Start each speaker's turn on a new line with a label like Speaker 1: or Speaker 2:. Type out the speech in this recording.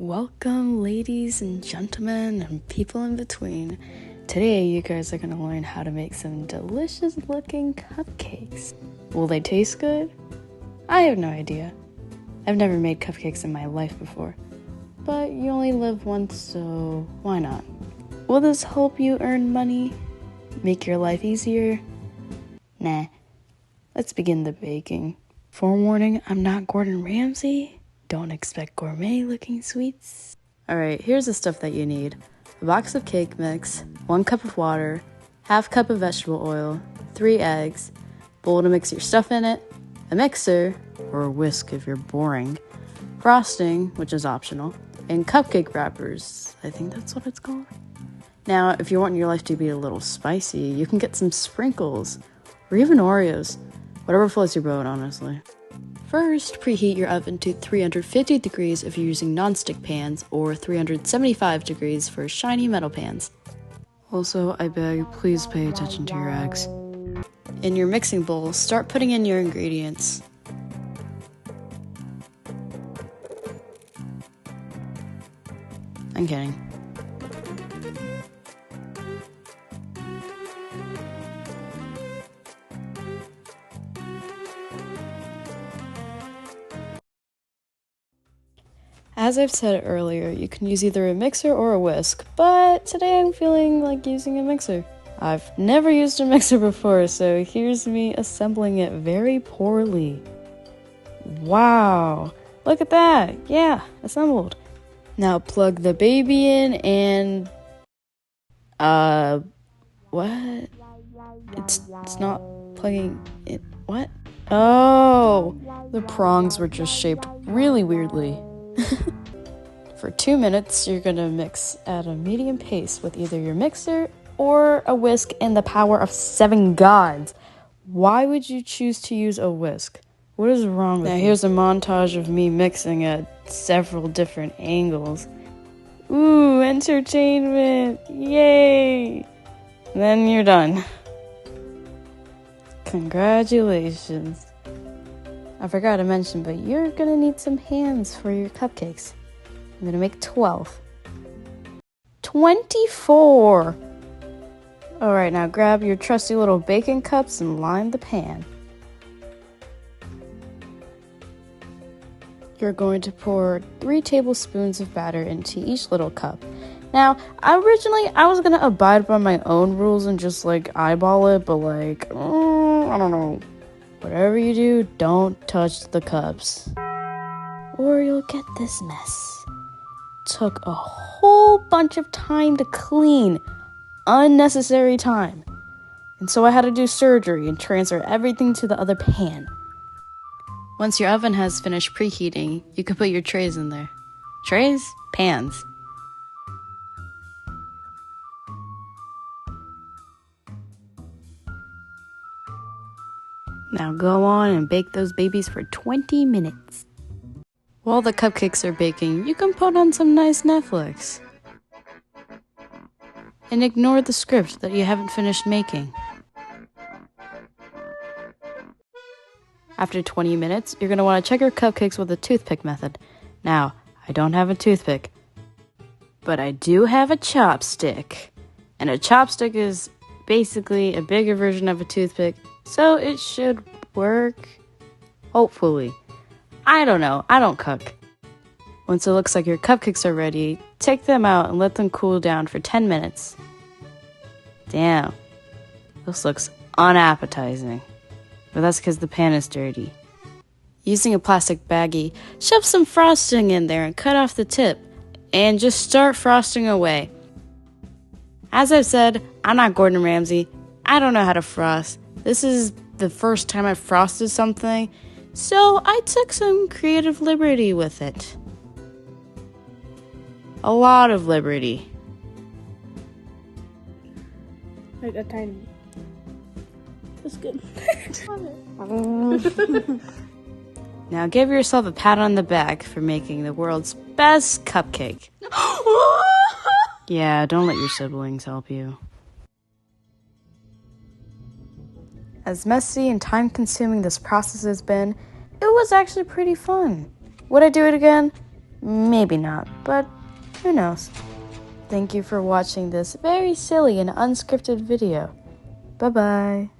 Speaker 1: Welcome, ladies and gentlemen and people in between. Today, you guys are going to learn how to make some delicious looking cupcakes. Will they taste good? I have no idea. I've never made cupcakes in my life before. But you only live once, so why not? Will this help you earn money? Make your life easier? Nah. Let's begin the baking. Forewarning, I'm not Gordon Ramsay. Don't expect gourmet-looking sweets. Alright, here's the stuff that you need. A box of cake mix, 1 cup of water, half cup of vegetable oil, 3 eggs, bowl to mix your stuff in it, a mixer, or a whisk if you're boring, frosting, which is optional, and cupcake wrappers. I think that's what it's called. Now, if you want your life to be a little spicy, you can get some sprinkles, or even Oreos. Whatever floats your boat, honestly. First, preheat your oven to 350 degrees if you're using non-stick pans, or 375 degrees for shiny metal pans. Also, I beg, please pay attention to your eggs. In your mixing bowl, start putting in your ingredients. I'm kidding. As I've said earlier, you can use either a mixer or a whisk, but today I'm feeling like using a mixer. I've never used a mixer before, so here's me assembling it very poorly. Wow, look at that! Yeah, assembled. Now plug the baby in and... what? It's not plugging it. What? Oh, the prongs were just shaped really weirdly. For 2 minutes, you're gonna mix at a medium pace with either your mixer or a whisk and the power of 7 gods. Why would you choose to use a whisk? What is wrong with you? Now here's a montage of me mixing at several different angles. Ooh, entertainment! Yay! And then you're done. Congratulations. I forgot to mention, but you're gonna need some hands for your cupcakes. I'm gonna make 12. 24! Alright, now grab your trusty little baking cups and line the pan. You're going to pour 3 tablespoons of batter into each little cup. Now, originally, I was gonna abide by my own rules and just, eyeball it, but, I don't know. Whatever you do, don't touch the cups, or you'll get this mess. Took a whole bunch of time to clean. Unnecessary time. And so I had to do surgery and transfer everything to the other pan. Once your oven has finished preheating, you can put your trays in there. Trays? Pans. Now go on and bake those babies for 20 minutes. While the cupcakes are baking, you can put on some nice Netflix. And ignore the script that you haven't finished making. After 20 minutes, you're going to want to check your cupcakes with the toothpick method. Now, I don't have a toothpick, but I do have a chopstick. And a chopstick is basically a bigger version of a toothpick, so it should work. Hopefully. I don't know. I don't cook. Once it looks like your cupcakes are ready, take them out and let them cool down for 10 minutes. Damn. This looks unappetizing. But that's because the pan is dirty. Using a plastic baggie, shove some frosting in there and cut off the tip. And just start frosting away. As I've said, I'm not Gordon Ramsay. I don't know how to frost. This is the first time I've frosted something, so I took some creative liberty with it. A lot of liberty.
Speaker 2: Like a tiny. That's good.
Speaker 1: Now give yourself a pat on the back for making the world's best cupcake. Yeah, don't let your siblings help you. As messy and time-consuming this process has been, it was actually pretty fun. Would I do it again? Maybe not, but who knows? Thank you for watching this very silly and unscripted video. Bye-bye.